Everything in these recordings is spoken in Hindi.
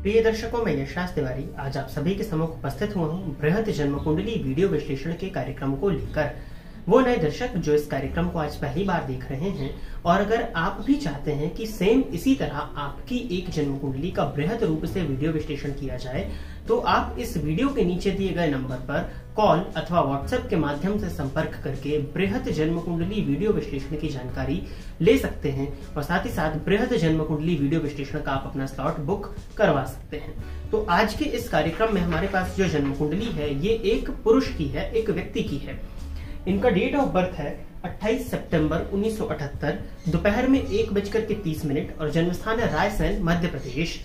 प्रिय दर्शकों, मैं यशराज तिवारी आज आप सभी के सम्मुख उपस्थित हुआ हूँ बृहत जन्म कुंडली वीडियो विश्लेषण के कार्यक्रम को लेकर। वो नए दर्शक जो इस कार्यक्रम को आज पहली बार देख रहे हैं और अगर आप भी चाहते हैं कि सेम इसी तरह आपकी एक जन्म कुंडली का बृहद रूप से वीडियो विश्लेषण किया जाए, तो आप इस वीडियो के नीचे दिए गए नंबर पर कॉल अथवा व्हाट्सएप के माध्यम से संपर्क करके बृहद जन्म कुंडली वीडियो विश्लेषण की जानकारी ले सकते हैं और साथ ही साथ बृहद जन्म कुंडली वीडियो विश्लेषण का आप अपना स्लॉट बुक करवा सकते हैं। तो आज के इस कार्यक्रम में हमारे पास जो जन्म कुंडली है ये एक पुरुष की है, एक व्यक्ति की है। इनका डेट ऑफ बर्थ है 28 सितंबर 1978 दोपहर में 1:30 और जन्म स्थान है रायसेन, मध्य प्रदेश।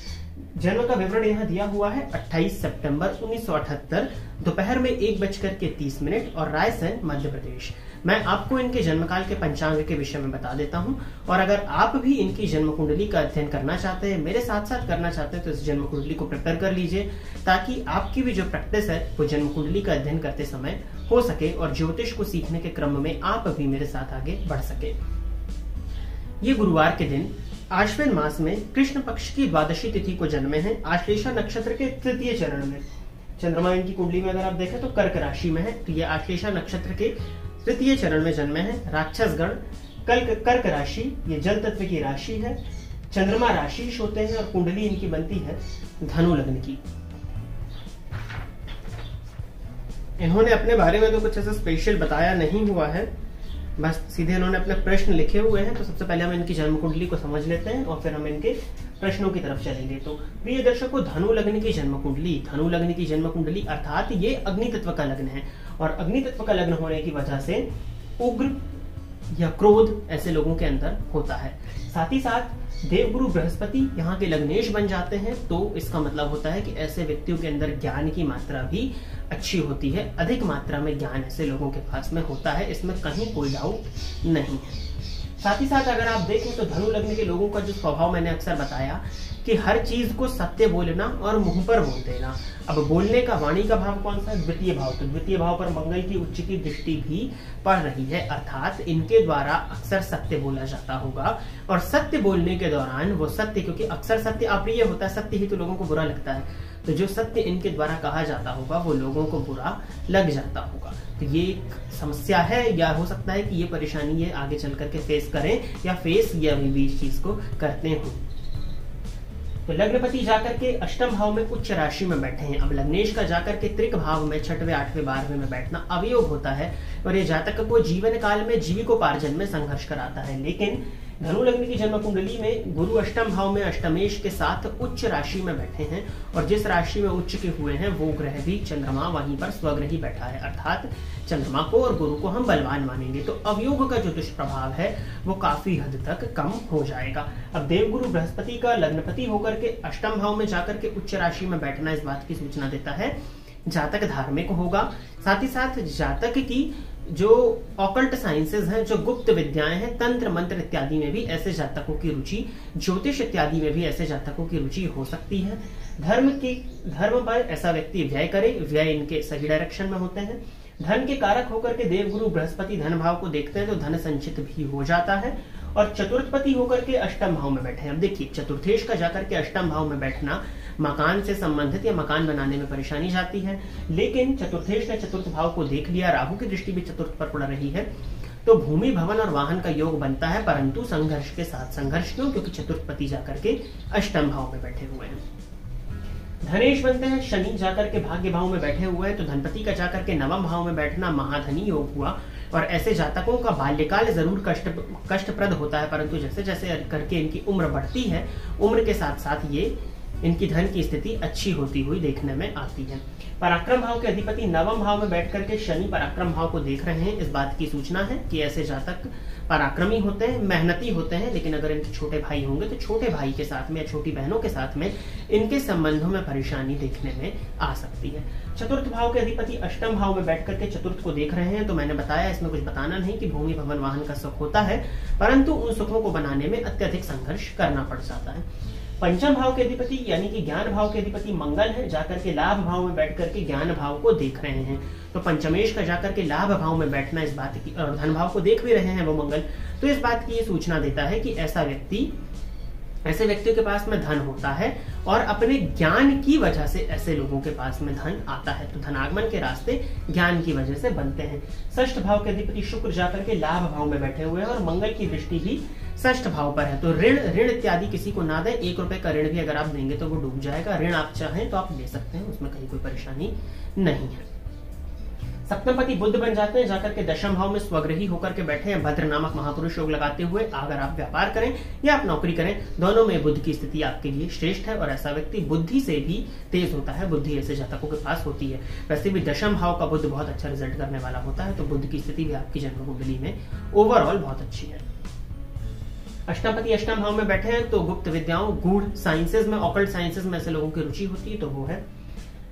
जन्म का विवरण यहाँ दिया हुआ है 28 सितंबर 1978 दोपहर में 1:30 और रायसेन, मध्य प्रदेश। मैं आपको इनके जन्मकाल के पंचांग के विषय में बता देता हूँ और अगर आप भी इनकी जन्म कुंडली का अध्ययन करना चाहते हैं, मेरे साथ साथ करना चाहते हैं, तो इस जन्म कुंडली को प्रिपेयर कर लीजिए ताकि आपकी भी जो प्रैक्टिस है वो जन्म कुंडली का अध्ययन करते समय हो सके और ज्योतिष को सीखने के क्रम में आप भी मेरे साथ आगे बढ़ सके। ये गुरुवार के दिन आश्विन मास में कृष्ण पक्ष की द्वादशी तिथि को जन्मे हैं। आश्लेषा नक्षत्र के तृतीय चरण में चंद्रमा इनकी कुंडली में अगर आप देखें तो कर्क राशि में है। तो ये आश्लेषा नक्षत्र के तृतीय चरण में जन्मे हैं। राक्षसगण कर्क राशि, ये जल तत्व की राशि है। चंद्रमा राशिश होते हैं और कुंडली इनकी बनती है धनु लग्न की। इन्होंने अपने बारे में तो कुछ ऐसा स्पेशल बताया नहीं हुआ है, बस सीधे इन्होंने अपने प्रश्न लिखे हुए हैं। तो सबसे पहले हम इनकी जन्म कुंडली को समझ लेते हैं और फिर हम इनके प्रश्नों की तरफ चलेंगे। तो प्रिय दर्शकों, धनु लग्न की जन्म कुंडली, धनु लग्न की जन्म कुंडली अर्थात ये अग्नि तत्व का लग्न है और अग्नि तत्व का लग्न होने की वजह से उग्र या क्रोध ऐसे लोगों के अंदर होता है। साथ ही साथ देवगुरु बृहस्पति यहाँ के लग्नेश बन जाते हैं, तो इसका मतलब होता है कि ऐसे व्यक्तियों के अंदर ज्ञान की मात्रा भी अच्छी होती है। अधिक मात्रा में ज्ञान ऐसे लोगों के पास में होता है, इसमें कहीं कोई डाउट नहीं है। साथ ही साथ अगर आप देखें तो धनु लग्न के लोगों का जो स्वभाव मैंने अक्सर बताया कि हर चीज को सत्य बोलना और मुंह पर बोल देना। अब बोलने का वाणी का भाव कौन सा है? द्वितीय भाव। तो द्वितीय भाव पर मंगल की उच्च की दृष्टि भी पड़ रही है, अर्थात इनके द्वारा अक्सर सत्य बोला जाता होगा और सत्य बोलने के दौरान वो सत्य, क्योंकि अक्सर सत्य अप्रिय होता है, सत्य ही तो लोगों को बुरा लगता है, तो जो सत्य इनके द्वारा कहा जाता होगा वो लोगों को बुरा लग जाता होगा। तो ये एक समस्या है या हो सकता है कि ये परेशानी ये आगे चल करके फेस करें या फेस ये अभी भी इस चीज को करते हो। तो लग्नपति जाकर के अष्टम भाव में उच्च राशि में बैठे हैं। अब लग्नेश का जाकर के त्रिक भाव में 6वें, 8वें, 12वें में बैठना अवयोग होता है और ये जातक को जीवन काल में जीविकोपार्जन में संघर्ष कराता है। लेकिन धनु लग्न की जन्म कुंडली में गुरु अष्टम भाव में अष्टमेश के साथ उच्च राशि में बैठे हैं और जिस राशि में उच्च के हुए हैं वो ग्रह भी चंद्रमा वहीं पर स्वग्रही बैठा है, अर्थात चंद्रमा को और गुरु को हम बलवान मानेंगे। तो अवयोग का जो दुष्प्रभाव है वो काफी हद तक कम हो जाएगा। अब देवगुरु बृहस्पति का लग्नपति होकर के अष्टम भाव में जाकर के उच्च राशि में बैठना इस बात की सूचना देता है जातक धार्मिक होगा। साथ ही साथ जातक की जो ऑकल्ट साइंसेज हैं, जो गुप्त विद्याएं हैं, तंत्र मंत्र इत्यादि में भी ऐसे जातकों की रुचि, ज्योतिष इत्यादि में भी ऐसे जातकों की रुचि हो सकती है। धर्म पर ऐसा व्यक्ति व्यय करे, व्यय इनके सही डायरेक्शन में होते हैं। धन के कारक होकर के देवगुरु बृहस्पति धन भाव को देखते हैं तो धन संचित भी हो जाता है और चतुर्थपति होकर के अष्टम भाव में बैठे हैं। अब देखिए, चतुर्थेश का जाकर के अष्टम भाव में बैठना मकान से संबंधित या मकान बनाने में परेशानी जाती है, लेकिन चतुर्थेश ने चतुर्थ भाव को देख लिया, राहु की दृष्टि भी चतुर्थ पर पड़ रही है, तो भूमि भवन और वाहन का योग बनता है, परंतु संघर्ष के साथ। संघर्ष क्यों? क्योंकि चतुर्थपति जाकर के अष्टम भाव में बैठे हुए हैं। धनेश बनते हैं, शनि जाकर के भाग्य भाव में बैठे हुए हैं, तो धनपति का जाकर के नवम भाव में बैठना महाधनी योग हुआ और ऐसे जातकों का बाल्यकाल जरूर कष्टप्रद होता है, परंतु जैसे जैसे करके इनकी उम्र बढ़ती है, उम्र के साथ साथ ये इनकी धन की स्थिति अच्छी होती हुई देखने में आती है। पराक्रम भाव के अधिपति नवम भाव में बैठ करके शनि पराक्रम भाव को देख रहे हैं, इस बात की सूचना है कि ऐसे जातक पराक्रमी होते हैं, मेहनती होते हैं, लेकिन अगर इनके छोटे भाई होंगे तो छोटे भाई के साथ में या छोटी बहनों के साथ में इनके संबंधों में परेशानी देखने में आ सकती है। चतुर्थ भाव के अधिपति अष्टम भाव में बैठ करके चतुर्थ को देख रहे हैं, तो मैंने बताया इसमें कुछ बताना नहीं कि भूमि भवन वाहन का सुख होता है, परंतु उन सुखों को बनाने में अत्यधिक संघर्ष करना पड़ जाता है। पंचम भाव के अधिपति यानी कि ज्ञान भाव के अधिपति मंगल है, जाकर के लाभ भाव में बैठ करके ज्ञान भाव को देख रहे हैं, तो पंचमेश का जाकर के लाभ भाव में बैठना इस बात की, और धन भाव को देख भी रहे हैं वो मंगल, तो इस बात की ये सूचना देता है कि ऐसे व्यक्तियों के पास में धन होता है और अपने ज्ञान की वजह से ऐसे लोगों के पास में धन आता है। तो धनागमन के रास्ते ज्ञान की वजह से बनते हैं। षष्ठ भाव के अधिपति शुक्र जाकर के लाभ भाव में बैठे हुए हैं और मंगल की दृष्टि भी षष्ठ भाव पर है। तो ऋण इत्यादि किसी को ना दे। 1 रुपए का ऋण भी अगर आप देंगे तो वो डूब जाएगा। ऋण आप चाहें तो आप ले सकते हैं, उसमें कहीं कोई परेशानी नहीं है। सप्तमपति बुध बन जाते हैं, जाकर के दशम भाव में स्वग्रही होकर के बैठे हैं। भद्र नामक महापुरुष योग लगाते हुए अगर आप व्यापार करें या आप नौकरी करें, दोनों में बुध की स्थिति आपके लिए श्रेष्ठ है और ऐसा व्यक्ति बुद्धि से भी तेज होता है। बुद्धि ऐसे जातकों के पास होती है। वैसे भी दशम भाव का बुध बहुत अच्छा रिजल्ट करने वाला होता है, तो बुध की स्थिति भी आपकी जन्म कुंडली में ओवरऑल बहुत अच्छी है। अष्टमपति अष्टम भाव में बैठे हैं, तो गुप्त विद्याओं, गूढ़ साइंसेज में, ऑकल्ट साइंसेज में ऐसे लोगों की रुचि होती है, तो वो है।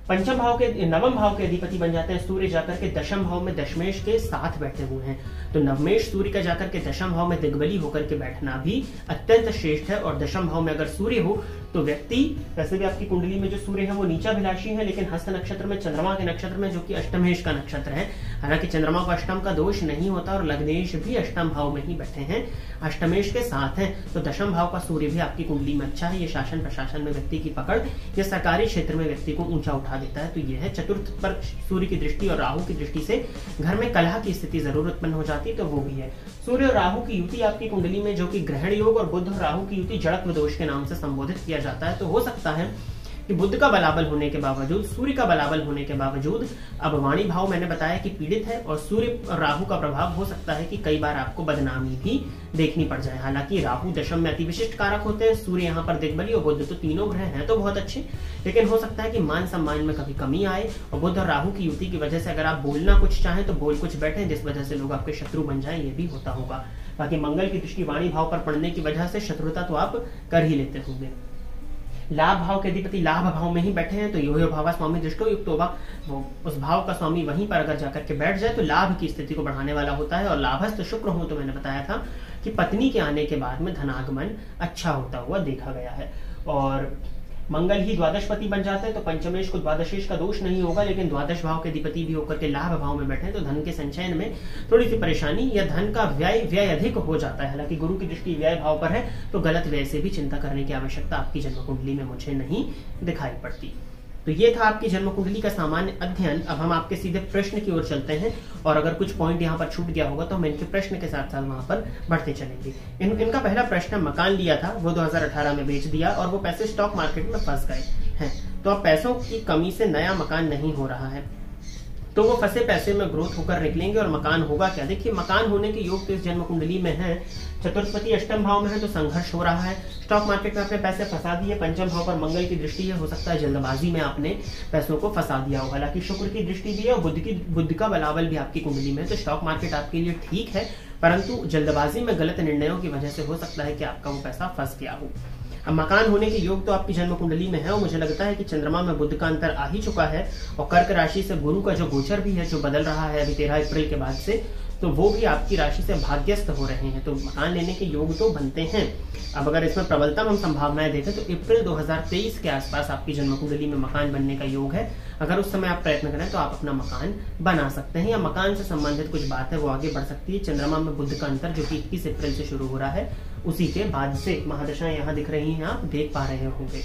पंचम भाव के नवम भाव के अधिपति बन जाते हैं सूर्य, जाकर के दशम भाव में दशमेश के साथ बैठे हुए हैं। तो नवमेश सूर्य का जाकर के दशम भाव में दिग्बली होकर के बैठना भी अत्यंत श्रेष्ठ है। और दशम भाव में अगर सूर्य हो तो व्यक्ति, वैसे भी आपकी कुंडली में जो सूर्य है वो नीचाभिलाषी है, लेकिन हस्त नक्षत्र में, चंद्रमा के नक्षत्र में, जो कि अष्टमेश का नक्षत्र है, हालांकि चंद्रमा को अष्टम का दोष नहीं होता और लग्नेश भी अष्टम भाव में ही बैठे हैं, अष्टमेश के साथ हैं, तो दशम भाव का सूर्य भी आपकी कुंडली में अच्छा है। ये शासन प्रशासन में व्यक्ति की पकड़ या सरकारी क्षेत्र में व्यक्ति को ऊंचा उठा देता है। तो ये है। चतुर्थ पर सूर्य की दृष्टि और राहु की दृष्टि से घर में कलह की स्थिति जरूर उत्पन्न हो जाती है, तो वो भी है। सूर्य और राहु की युति आपकी कुंडली में, जो कि ग्रहण योग, और बुध और राहु की युति जड़त्व दोष के नाम से संबोधित किया जाता है। तो हो सकता है कि बुध का बलाबल होने के बावजूद, सूर्य का बलाबल होने के बावजूद, अब वाणी भाव मैंने बताया कि पीड़ित है, और सूर्य और राहु का प्रभाव हो सकता है कि कई बार आपको बदनामी भी देखनी पड़ जाए। हालांकि राहु दशम में अति विशिष्ट कारक होते हैं, सूर्य यहाँ पर दिग्बली और बुध, तो तीनों ग्रह हैं तो बहुत अच्छे, लेकिन हो सकता है कि मान सम्मान में कभी कमी आए, और बुध और राहु की युति की वजह से अगर आप बोलना कुछ चाहें तो बोल कुछ बैठे, जिस वजह से लोग आपके शत्रु बन जाए, ये भी होता होगा। बाकी मंगल की दृष्टि वाणी भाव पर पड़ने की वजह से शत्रुता तो आप कर ही लेते होंगे। लाभ भाव के अधिपति लाभ भाव में ही बैठे हैं, तो यो भावा स्वामी दृष्टो युक्त होगा, वो उस भाव का स्वामी वहीं पर अगर जाकर के बैठ जाए तो लाभ की स्थिति को बढ़ाने वाला होता है। और लाभस्थ शुक्र हो, तो मैंने बताया था कि पत्नी के आने के बाद में धनागमन अच्छा होता हुआ देखा गया है। और मंगल ही द्वादशपति बन जाते हैं, तो पंचमेश को द्वादशेश का दोष नहीं होगा, लेकिन द्वादश भाव के अधिपति भी होकर के लाभ भाव में बैठे हैं, तो धन के संचयन में थोड़ी सी परेशानी या धन का व्यय अधिक हो जाता है। हालांकि गुरु की दृष्टि व्यय भाव पर है, तो गलत व्यय से भी चिंता करने की आवश्यकता आपकी जन्म कुंडली में मुझे नहीं दिखाई पड़ती। तो ये था आपकी जन्म कुंडली का सामान्य अध्ययन। अब हम आपके सीधे प्रश्न की ओर चलते हैं, और अगर कुछ पॉइंट यहाँ पर छूट गया होगा तो हम इनके प्रश्न के साथ साथ वहां पर बढ़ते चलेंगे। इनका पहला प्रश्न, मकान लिया था वो 2018 में बेच दिया और वो पैसे स्टॉक मार्केट में फंस गए हैं, तो अब पैसों की कमी से नया मकान नहीं हो रहा है, तो वो फंसे पैसे में ग्रोथ होकर निकलेंगे और मकान होगा क्या? देखिए, मकान होने के योग तो इस जन्म कुंडली में है। चतुर्थपति अष्टम भाव में है, तो संघर्ष हो रहा है। स्टॉक मार्केट में आपने पैसे फंसा दिए, पंचम भाव पर मंगल की दृष्टि है, हो सकता है जल्दबाजी में आपने पैसों को फंसा दिया हो। हालांकि शुक्र की दृष्टि भी है और बुध का बलाबल भी आपकी कुंडली में है, तो स्टॉक मार्केट आपके लिए ठीक है, परंतु जल्दबाजी में गलत निर्णयों की वजह से हो सकता है कि आपका वो पैसा फंस गया हो। अब मकान होने के योग तो आपकी जन्म कुंडली में है, और मुझे लगता है कि चंद्रमा में बुध का अंतर आ ही चुका है, और कर्क राशि से गुरु का जो गोचर भी है, जो बदल रहा है अभी 13 अप्रैल के बाद से, तो वो भी आपकी राशि से भाग्यस्थ हो रहे हैं, तो मकान लेने के योग तो बनते हैं। अब अगर इसमें प्रबलतम हम संभावनाएं देखें तो अप्रैल 2023 के आसपास आपकी जन्म कुंडली में मकान बनने का योग है। अगर उस समय आप प्रयत्न करें तो आप अपना मकान बना सकते हैं, या मकान से संबंधित कुछ बात है वो आगे बढ़ सकती है। चंद्रमा में बुध का अंतर जो कि 21 अप्रैल से शुरू हो रहा है, उसी के बाद से महादशाएं यहाँ दिख रही हैं, आप देख पा रहे होंगे।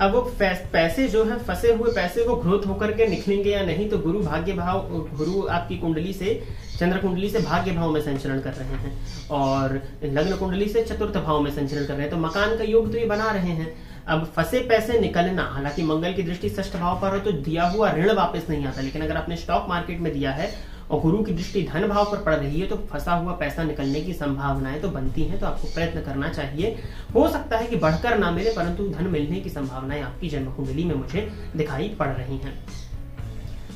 अब वो पैसे जो है, फंसे हुए पैसे वो ग्रोथ होकर के निकलेंगे या नहीं, तो गुरु भाग्य भाव, गुरु आपकी कुंडली से, चंद्र कुंडली से भाग्य भाव में संचरण कर रहे हैं, और लग्न कुंडली से चतुर्थ भाव में संचरण कर रहे हैं, तो मकान का योग तो ये बना रहे हैं। अब फंसे पैसे निकलना, हालांकि मंगल की दृष्टि षष्ठ भाव पर हो तो दिया हुआ ऋण वापस नहीं आता, लेकिन अगर आपने स्टॉक मार्केट में दिया है और गुरु की दृष्टि धन भाव पर पड़ रही है, तो फंसा हुआ पैसा निकलने की संभावनाएं तो बनती हैं, तो आपको प्रयत्न करना चाहिए। हो सकता है कि बढ़कर ना मिले, परंतु धन मिलने की संभावनाएं आपकी जन्म कुंडली में मुझे दिखाई पड़ रही हैं।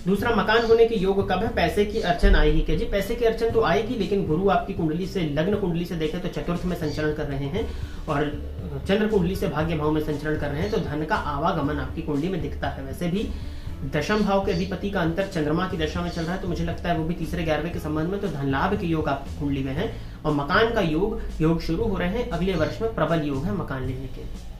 दूसरा, मकान होने के योग कब है? पैसे की अड़चन आएगी क्या? जी, पैसे की अड़चन तो आएगी, लेकिन गुरु आपकी कुंडली से, लग्न कुंडली से देखें तो चतुर्थ में संचरण कर रहे हैं, और चंद्र कुंडली से भाग्य भाव में संचरण कर रहे हैं, तो धन का आवागमन आपकी कुंडली में दिखता है। वैसे भी दशम भाव के अधिपति का अंतर चंद्रमा की दशा में चल रहा है, तो मुझे लगता है वो भी तीसरे 11वें के संबंध में, तो धन लाभ के योग आपकी कुंडली में है, और मकान का योग शुरू हो रहे हैं, अगले वर्ष में प्रबल योग है मकान लेने के।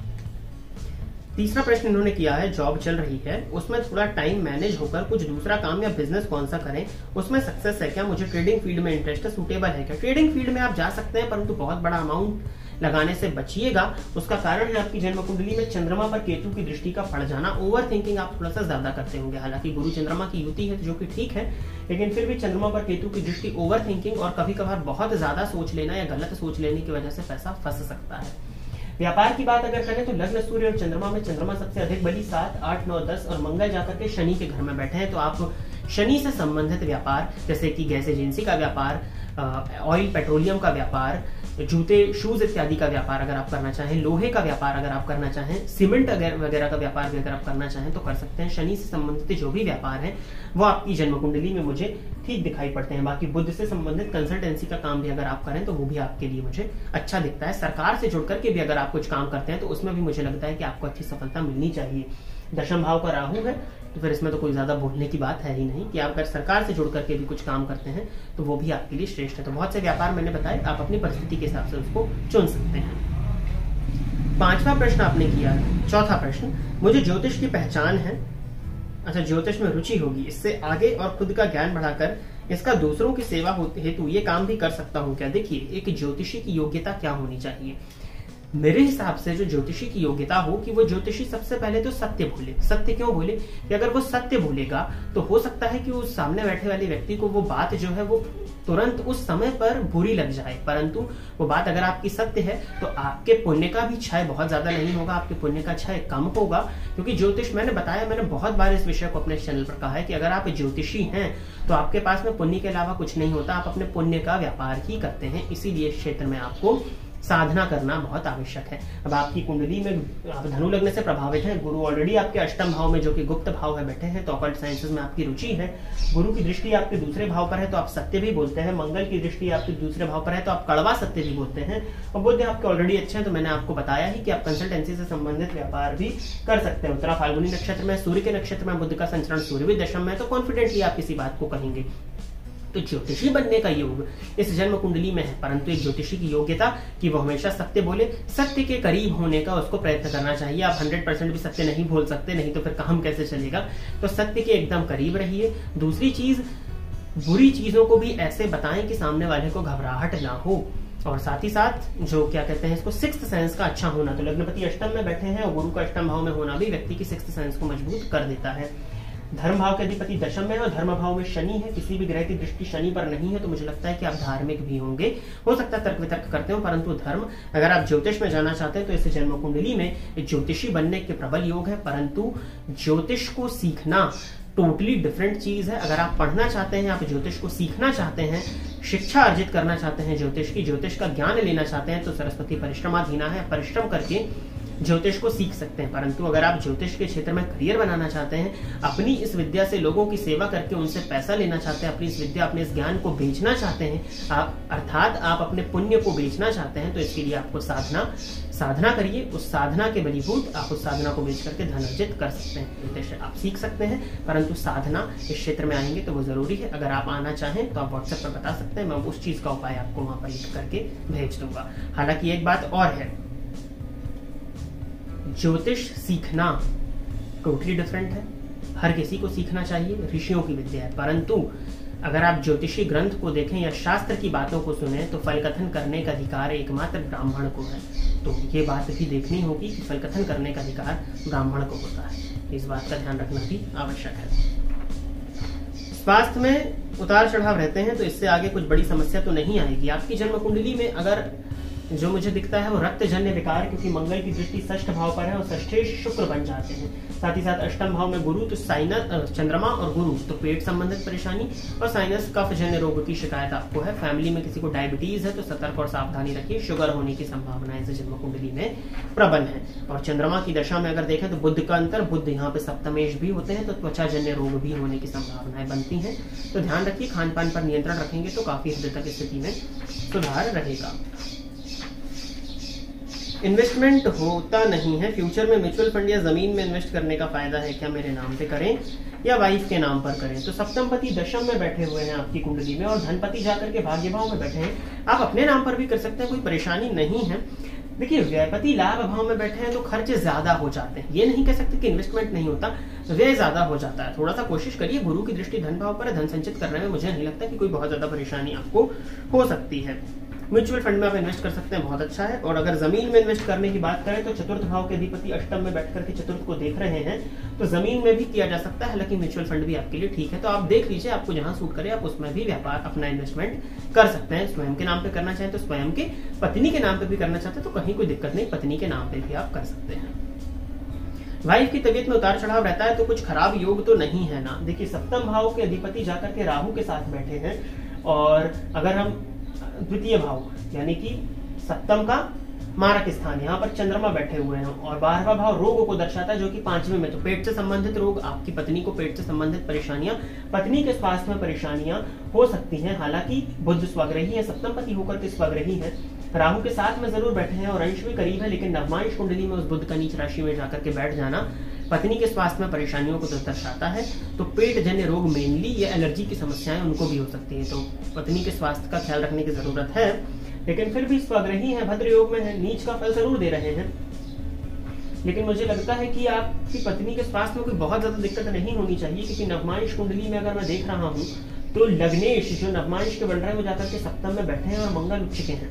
तीसरा प्रश्न इन्होंने किया है, जॉब चल रही है, उसमें थोड़ा टाइम मैनेज होकर कुछ दूसरा काम या बिजनेस कौन सा करें, उसमें सक्सेस है क्या? मुझे ट्रेडिंग फील्ड में इंटरेस्ट है, सूटेबल है क्या? ट्रेडिंग फील्ड में आप जा सकते हैं, परंतु बहुत बड़ा अमाउंट लगाने से बचिएगा। उसका कारण है आपकी जन्म कुंडली में चंद्रमा पर केतु की दृष्टि का पड़ जाना। ओवर थिंकिंग आप थोड़ा सा ज्यादा करते होंगे, हालांकि गुरु चंद्रमा की युति है जो कि ठीक है, लेकिन फिर भी चंद्रमा पर केतु की दृष्टि, ओवर थिंकिंग और कभी कभार बहुत ज्यादा सोच लेना या गलत सोच लेने की वजह से पैसा फंस सकता है। व्यापार की बात अगर करें तो लग्न सूर्य और चंद्रमा में चंद्रमा सबसे अधिक बली 7, 8, 9, 10 और मंगल जाकर के शनि के घर में बैठे हैं, तो आप शनि से संबंधित व्यापार जैसे कि गैस एजेंसी का व्यापार, ऑयल पेट्रोलियम का व्यापार, जूते शूज इत्यादि का व्यापार अगर आप करना चाहें, लोहे का व्यापार अगर आप करना चाहें, सीमेंट वगैरह का व्यापार भी अगर आप करना चाहें तो कर सकते हैं। शनि से संबंधित जो भी व्यापार है वो आपकी जन्म कुंडली में मुझे ठीक दिखाई पड़ते हैं। बाकी बुध से संबंधित कंसल्टेंसी का काम भी अगर आप करें तो वो भी आपके लिए मुझे अच्छा दिखता है। सरकार से जुड़ करके भी अगर आप कुछ काम करते हैं तो उसमें भी मुझे लगता है कि आपको अच्छी सफलता मिलनी चाहिए। दशम भाव का राहु है तो फिर इसमें तो कोई ज्यादा बोलने की बात है ही नहीं कि आप अगर सरकार से जुड़ करके भी कुछ काम करते हैं तो वो भी आपके लिए श्रेष्ठ है। तो बहुत से व्यापार मैंने बताए, आप अपनी परिस्थिति के हिसाब से उसको चुन सकते हैं। 5वां प्रश्न आपने किया है। 4था प्रश्न, मुझे ज्योतिष की पहचान है, अच्छा ज्योतिष में रुचि होगी, इससे आगे और खुद का ज्ञान बढ़ाकर इसका दूसरों की सेवा हेतु ये काम भी कर सकता हूँ क्या? देखिए, एक ज्योतिषी की योग्यता क्या होनी चाहिए? मेरे हिसाब से जो ज्योतिषी की योग्यता हो कि वो ज्योतिषी सबसे पहले तो सत्य बोले। सत्य क्यों बोले? कि अगर वो सत्य बोलेगा तो हो सकता है कि उस सामने बैठे वाले व्यक्ति को वो बात जो है वो तुरंत उस समय पर बुरी लग जाए, परंतु वो बात अगर आपकी सत्य है तो आपके पुण्य का भी क्षय बहुत ज्यादा नहीं होगा, आपके पुण्य का क्षय कम होगा। क्योंकि ज्योतिष, मैंने बताया, मैंने बहुत बार इस विषय को अपने चैनल पर कहा है कि अगर आप ज्योतिषी हैं तो आपके पास में पुण्य के अलावा कुछ नहीं होता, आप अपने पुण्य का व्यापार ही करते हैं। इसीलिए इस क्षेत्र में आपको साधना करना बहुत आवश्यक है। अब आपकी कुंडली में आप धनु लग्न से प्रभावित हैं, गुरु ऑलरेडी आपके अष्टम भाव में जो कि गुप्त भाव है बैठे हैं, तो ऑकल्ट साइंसेस में आपकी रुचि है। गुरु की दृष्टि आपके दूसरे भाव पर है तो आप सत्य भी बोलते हैं। मंगल की दृष्टि आपके दूसरे भाव पर है तो आप कड़वा सत्य भी बोलते हैं। और बुध आपके ऑलरेडी अच्छे हैं, तो मैंने आपको बताया ही कि आप कंसल्टेंसी से संबंधित व्यापार भी कर सकते हैं। उत्तरा फाल्गुनी नक्षत्र में, सूर्य के नक्षत्र में बुध का संचरण, सूर्य भी दशम में है, तो कॉन्फिडेंटली आप किसी बात को कहेंगे। तो ज्योतिषी बनने का योग इस जन्म कुंडली में है, परंतु एक ज्योतिषी की योग्यता कि वो हमेशा सत्य बोले, सत्य के करीब होने का उसको प्रयत्न करना चाहिए। आप 100% भी सत्य नहीं बोल सकते, नहीं तो फिर काम कैसे चलेगा। तो सत्य के एकदम करीब रहिए। दूसरी चीज, बुरी चीजों को भी ऐसे बताएं कि सामने वाले को घबराहट ना हो। और साथ ही साथ जो क्या कहते हैं इसको, सिक्स्थ सेंस का अच्छा होना। तो लग्नपति अष्टम में बैठे हैं और गुरु का अष्टम भाव में होना भी व्यक्ति की सिक्स्थ सेंस को मजबूत कर देता है। धर्म भाव के अधिपति दशम में और धर्म भाव में शनि है, किसी भी ग्रह की दृष्टि शनि पर नहीं है, तो मुझे लगता है कि आप धार्मिक भी होंगे। हो सकता है तर्क वितर्क करते हो, परंतु धर्म, अगर आप ज्योतिष में जाना चाहते हैं तो इस जन्म कुंडली में ज्योतिषी बनने के प्रबल योग है। परंतु ज्योतिष को सीखना टोटली डिफरेंट चीज है। अगर आप पढ़ना चाहते हैं, आप ज्योतिष को सीखना चाहते हैं, शिक्षा अर्जित करना चाहते हैं ज्योतिष की, ज्योतिष का ज्ञान लेना चाहते हैं, तो सरस्वती परिश्रमाधीना है, परिश्रम करके ज्योतिष को सीख सकते हैं। परंतु अगर आप ज्योतिष के क्षेत्र में करियर बनाना चाहते हैं, अपनी इस विद्या से लोगों की सेवा करके उनसे पैसा लेना चाहते हैं, अपनी इस विद्या, अपने इस ज्ञान को बेचना चाहते हैं, अर्थात आप अपने पुण्य को बेचना चाहते हैं, तो इसके लिए आपको साधना करिए। उस साधना के बलीभूत आप उस साधना को बेच करके धन अर्जित कर सकते हैं। ज्योतिष आप सीख सकते हैं, परंतु साधना इस क्षेत्र में आएंगे तो वो जरूरी है। अगर आप आना चाहें तो आप व्हाट्सएप पर बता सकते हैं, मैं उस चीज का उपाय आपको वहां पर लिख करके भेज दूंगा। हालांकि एक बात और है, ज्योतिष सीखना टोटली डिफरेंट है, हर किसी को सीखना चाहिए, ऋषियों की विद्या है। परंतु अगर आप ज्योतिषी ग्रंथ को देखें या शास्त्र की बातों को सुने तो फल कथन करने का अधिकार एकमात्र ब्राह्मण को है। तो ये बात भी देखनी होगी कि फल कथन करने का अधिकार ब्राह्मण को होता है। इस बात का ध्यान रखना भी आवश्यक है। स्वास्थ्य में उतार चढ़ाव रहते हैं तो इससे आगे कुछ बड़ी समस्या तो नहीं आएगी। आपकी जन्म कुंडली में अगर जो मुझे दिखता है वो रक्तजन्य विकार, क्योंकि मंगल की दृष्टि षष्ठ भाव पर है और षष्ठे शुक्र बन जाते हैं। साथ ही साथ अष्टम भाव में गुरु, तो साइनस, चंद्रमा और गुरु, तो पेट संबंधित परेशानी और साइनस कफ जन्य रोग की शिकायत आपको है। फैमिली में किसी को डायबिटीज है तो सतर्क और सावधानी रखिए, शुगर होने की संभावना इस जन्म कुंडली में प्रबल है। और चंद्रमा की दशा में अगर देखें तो बुध का अंतर, बुध यहाँ पे सप्तमेश भी होते हैं, तो त्वचा जन्य रोग भी होने की संभावनाएं बनती हैं। तो ध्यान रखिए, खान पान पर नियंत्रण रखेंगे तो काफी हद तक स्थिति में सुधार रहेगा। इन्वेस्टमेंट होता नहीं है, फ्यूचर में म्यूचुअल फंड या जमीन में इन्वेस्ट करने का फायदा है क्या? मेरे नाम पे करें या वाइफ के नाम पर करें? तो सप्तमपति दशम में बैठे हुए हैं आपकी कुंडली में और धनपति जाकर के भाग्य भाव में बैठे हैं। आप अपने नाम पर भी कर सकते हैं, कोई परेशानी नहीं है। देखिए, व्ययपति लाभ भाव में बैठे हैं तो खर्चे ज्यादा हो जाते हैं। ये नहीं कह सकते कि इन्वेस्टमेंट नहीं होता, व्यय ज्यादा हो जाता है। थोड़ा सा कोशिश करिए, गुरु की दृष्टि धन भाव पर है, धन संचित करने में मुझे नहीं लगता कि कोई बहुत ज्यादा परेशानी आपको हो सकती है। म्यूचुअल फंड में आप इन्वेस्ट कर सकते हैं, बहुत अच्छा है। और अगर जमीन में इन्वेस्ट करने की बात करें तो चतुर्थ भाव के अधिपति अष्टम में बैठ करके चतुर्थ को देख रहे हैं, तो जमीन में भी किया जा सकता है, हालांकि म्यूचुअल फंड भी आपके लिए ठीक है। तो आप देख लीजिए आपको जहां सूट करे आप उसमें भी व्यापार अपना इन्वेस्टमेंट कर सकते हैं। स्वयं के नाम पे करना चाहें तो स्वयं के, पत्नी के नाम पे भी करना चाहते हैं तो कहीं कोई दिक्कत नहीं, पत्नी के नाम पे भी आप कर सकते हैं। वाइफ की तबीयत में उतार चढ़ाव रहता है तो कुछ खराब योग तो नहीं है ना। देखिए सप्तम भाव के अधिपति जाकर के राहु के साथ बैठे हैं, और अगर हम द्वितीय भाव यानी कि सप्तम का मारक स्थान, यहाँ पर चंद्रमा बैठे हुए हैं, और 12वां भाव रोगों को दर्शाता है जो कि 5वें में, तो पेट से संबंधित रोग, आपकी पत्नी को पेट से संबंधित परेशानियां, पत्नी के स्वास्थ्य में परेशानियां हो सकती हैं। हालांकि बुध स्वग्रही है, सप्तम पति होकर के स्वग्रही है, राहु के साथ में जरूर बैठे हैं और अंश भी करीब है, लेकिन नवमांश कुंडली में उस बुध का नीच राशि में जाकर के बैठ जाना पत्नी के स्वास्थ्य में परेशानियों को दर्शाता है। तो पेट जन्य रोग मेनली या एलर्जी की समस्याएं उनको भी हो सकती है, तो पत्नी के स्वास्थ्य का ख्याल रखने की जरूरत है। लेकिन फिर भी स्वग्रही है, भद्र योग में है, नीच का फल जरूर दे रहे हैं, लेकिन मुझे लगता है कि आपकी पत्नी के स्वास्थ्य में कोई बहुत ज्यादा दिक्कत नहीं होनी चाहिए, क्योंकि नवमांश कुंडली में अगर मैं देख रहा हूँ तो लग्नेश जो नवमांश के बन रहे हैं वो जाकर के सप्तम में बैठे हैं और मंगल उच्च के हैं।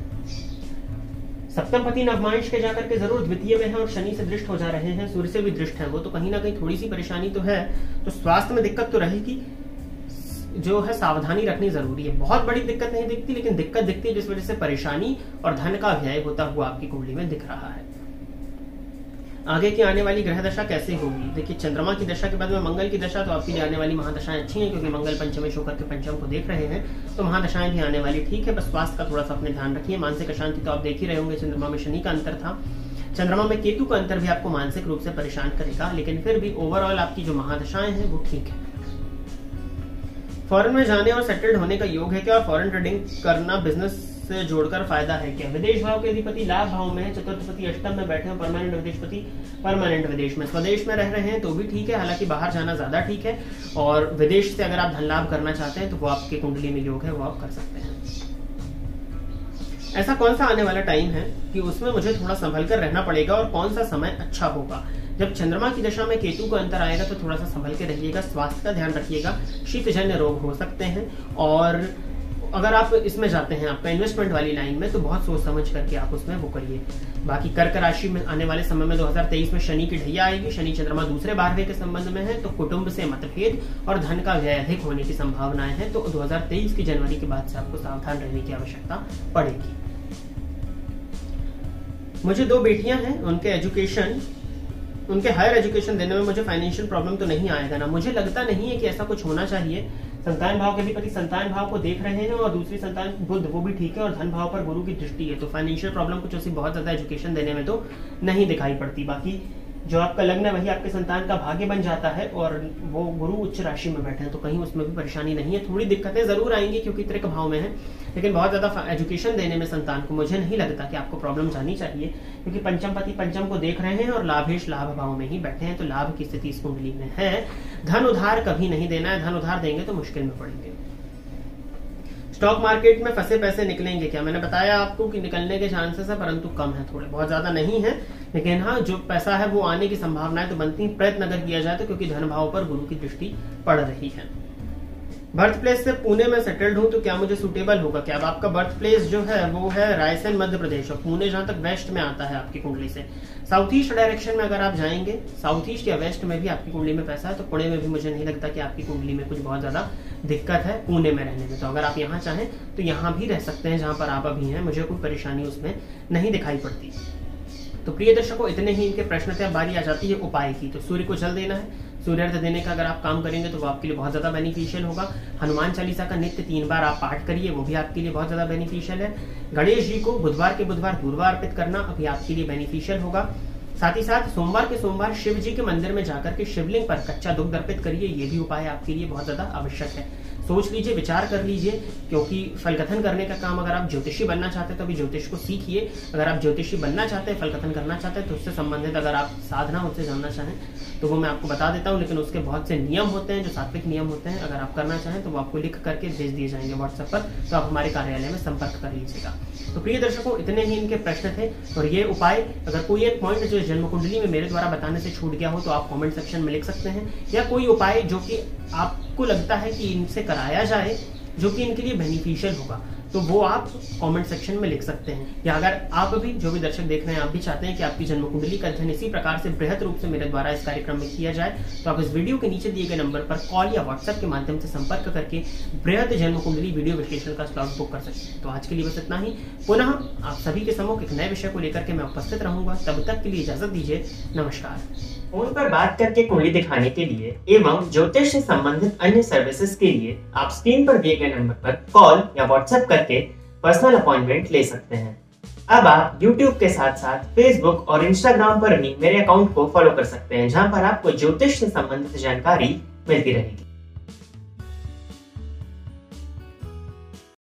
सप्तम पति नवमांश के जाकर के जरूर द्वितीय में है और शनि से दृष्ट हो जा रहे हैं, सूर्य से भी दृष्ट है वो, तो कहीं ना कहीं थोड़ी सी परेशानी तो है। तो स्वास्थ्य में दिक्कत तो रहेगी, जो है सावधानी रखनी जरूरी है। बहुत बड़ी दिक्कत नहीं दिखती, लेकिन दिक्कत दिखती है जिस वजह से परेशानी और धन का व्यय होता हुआ आपकी कुंडली में दिख रहा है। आगे की आने वाली ग्रह दशा कैसे होगी? देखिए चंद्रमा की दशा के बाद में मंगल की दशा, तो आपके लिए आने वाली महादशाएं अच्छी हैं, क्योंकि मंगल पंचमेश होकर के पंचम को देख रहे हैं, तो महादशाएं भी आने वाली ठीक है। बस स्वास्थ्य का थोड़ा सा अपने ध्यान रखिए। मानसिक अशांति तो आप देख ही रहे होंगे, चंद्रमा में शनि का अंतर था, चंद्रमा में केतु का अंतर भी आपको मानसिक रूप से परेशान करेगा, लेकिन फिर भी ओवरऑल आपकी जो महादशाएं हैं वो ठीक है। फॉरेन में जाने और सेटल्ड होने का योग है क्या? फॉरेन ट्रेडिंग करना बिजनेस से जोड़कर फायदा है क्या? विदेश भाव के अधिपति लाभ भाव में है, चतुर्थपति अष्टम में बैठे हैं, परमानेंट विदेशपति परमानेंट विदेश में, स्वदेश में रह रहे हैं तो भी ठीक है, हालांकि बाहर जाना ज्यादा ठीक है। और विदेश से अगर आप धन लाभ करना चाहते हैं तो वो आपके कुंडली में योग है, वो आप कर सकते हैं। ऐसा कौन सा आने वाला टाइम है कि उसमें मुझे थोड़ा संभल कर रहना पड़ेगा, और कौन सा समय अच्छा होगा? जब चंद्रमा की दशा में केतु का अंतर आएगा तो थोड़ा सा संभल के रहिएगा, स्वास्थ्य का ध्यान रखिएगा, शीतजन्य रोग हो सकते हैं। और अगर आप इसमें जाते हैं आपका इन्वेस्टमेंट वाली लाइन में, तो बहुत सोच समझ करके आप उसमें वो करिए। बाकी कर्क राशि में आने वाले समय में 2023 में शनि की ढैया आएगी, शनि चंद्रमा दूसरे 12वें के संबंध में है, तो कुटुंब से मतभेद और धन का व्यय अधिक होने की संभावनाएं हैं, तो 2023 की जनवरी के बाद से आपको सावधान रहने की आवश्यकता पड़ेगी। मुझे 2 बेटियां हैं, उनके हायर एजुकेशन देने में मुझे फाइनेंशियल प्रॉब्लम तो नहीं आएगा ना? मुझे लगता नहीं है कि ऐसा कुछ होना चाहिए। संतान भाव के अधिपति संतान भाव को देख रहे हैं, और दूसरी संतान बुध वो भी ठीक है, और धन भाव पर गुरु की दृष्टि है, तो फाइनेंशियल प्रॉब्लम कुछ ऐसी बहुत ज्यादा एजुकेशन देने में तो नहीं दिखाई पड़ती। बाकी जो आपका लग्न है वही आपके संतान का भाग्य बन जाता है, और वो गुरु उच्च राशि में बैठे हैं, तो कहीं उसमें भी परेशानी नहीं है। थोड़ी दिक्कतें जरूर आएंगी क्योंकि त्रिक भाव में है, लेकिन बहुत ज्यादा एजुकेशन देने में संतान को मुझे नहीं लगता कि आपको प्रॉब्लम आनी चाहिए, क्योंकि पंचम पति पंचम को देख रहे हैं और लाभेश लाभ भाव में ही बैठे हैं, तो लाभ की स्थिति इस कुंडली में है। धन उधार कभी नहीं देना है, धन उधार देंगे तो मुश्किल में पड़ेंगे। स्टॉक मार्केट में फंसे पैसे निकलेंगे क्या? मैंने बताया आपको कि निकलने के चांसेस है, परंतु कम है, थोड़े, बहुत ज्यादा नहीं है, लेकिन हाँ जो पैसा है वो आने की संभावनाएं तो बनती है, प्रयत्न अगर किया जाए तो, क्योंकि धन भाव पर गुरु की दृष्टि पड़ रही है। बर्थ प्लेस से पुणे में सेटल्ड हूं तो क्या मुझे सुटेबल होगा क्या? अब आपका बर्थ प्लेस जो है वो है रायसेन मध्य प्रदेश, और पुणे जहां तक वेस्ट में आता है आपकी कुंडली से, साउथ ईस्ट डायरेक्शन में अगर आप जाएंगे, साउथ ईस्ट या वेस्ट में भी आपकी कुंडली में पैसा है, तो पुणे में भी मुझे नहीं लगता कि आपकी कुंडली में कुछ बहुत ज्यादा दिक्कत है पुणे में रहने में। तो अगर आप यहाँ चाहें तो यहाँ भी रह सकते हैं जहां पर आप अभी हैं, मुझे कोई परेशानी उसमें नहीं दिखाई पड़ती। तो प्रिय दर्शकों, इतने ही इनके प्रश्न थे। अब बारी आ जाती है उपाय की। तो सूर्य को जल देना है, सूर्यार्घ देने का अगर आप काम करेंगे तो वो आपके लिए बहुत ज्यादा बेनिफिशियल होगा। हनुमान चालीसा का नित्य 3 बार आप पाठ करिए, वो भी आपके लिए बहुत ज्यादा बेनिफिशियल है। गणेश जी को बुधवार के बुधवार दूर्वा अर्पित करना अभी आपके लिए बेनिफिशियल होगा। साथ ही साथ सोमवार के सोमवार शिव जी के मंदिर में जाकर के शिवलिंग पर कच्चा दुग्ध अर्पित करिए, ये भी उपाय आपके लिए बहुत ज्यादा आवश्यक है। सोच लीजिए, विचार कर लीजिए, क्योंकि फलकथन करने का काम, अगर आप ज्योतिषी बनना चाहते हैं तो अभी ज्योतिष को सीखिए। अगर आप ज्योतिषी बनना चाहते हैं, फलकथन करना चाहते हैं, तो उससे संबंधित अगर आप साधना उससे जानना चाहें तो वो मैं आपको बता देता हूं, लेकिन उसके बहुत से नियम होते हैं जो सात्विक नियम होते हैं। अगर आप करना चाहें तो वो आपको लिख करके भेज दिए जाएंगे व्हाट्सएप पर, तो आप हमारे कार्यालय में संपर्क कर लीजिएगा। तो प्रिय दर्शकों, इतने ही इनके प्रश्न थे, और ये उपाय अगर कोई एक पॉइंट जो जन्म कुंडली में मेरे द्वारा बताने से छूट गया हो तो आप कमेंट सेक्शन में लिख सकते हैं, या कोई उपाय जो कि आपको लगता है कि इनसे कराया जाए जो कि इनके लिए बेनिफिशियल होगा, तो वो आप कमेंट सेक्शन में लिख सकते हैं। या अगर आप भी, जो भी दर्शक देख रहे हैं, आप भी चाहते हैं कि आपकी जन्म कुंडली का अध्ययन इसी प्रकार से बृहद रूप से मेरे द्वारा इस कार्यक्रम में किया जाए, तो आप इस वीडियो के नीचे दिए गए नंबर पर कॉल या व्हाट्सएप के माध्यम से संपर्क करके बृहद जन्म कुंडली वीडियो विश्लेषण का स्लॉट बुक कर सकते हैं। तो आज के लिए बस इतना ही। पुनः आप सभी के सम्मुख एक नए विषय को लेकर के मैं उपस्थित रहूंगा। तब तक के लिए इजाजत दीजिए। नमस्कार। फोन पर बात करके कुंडली दिखाने के लिए एवं ज्योतिष से संबंधित अन्य सर्विसेज के लिए आप स्क्रीन पर दिए गए नंबर पर कॉल या व्हाट्सएप करके पर्सनल अपॉइंटमेंट ले सकते हैं। अब आप YouTube के साथ साथ Facebook और Instagram पर भी मेरे अकाउंट को फॉलो कर सकते हैं, जहां पर आपको ज्योतिष से संबंधित जानकारी मिलती रहेगी।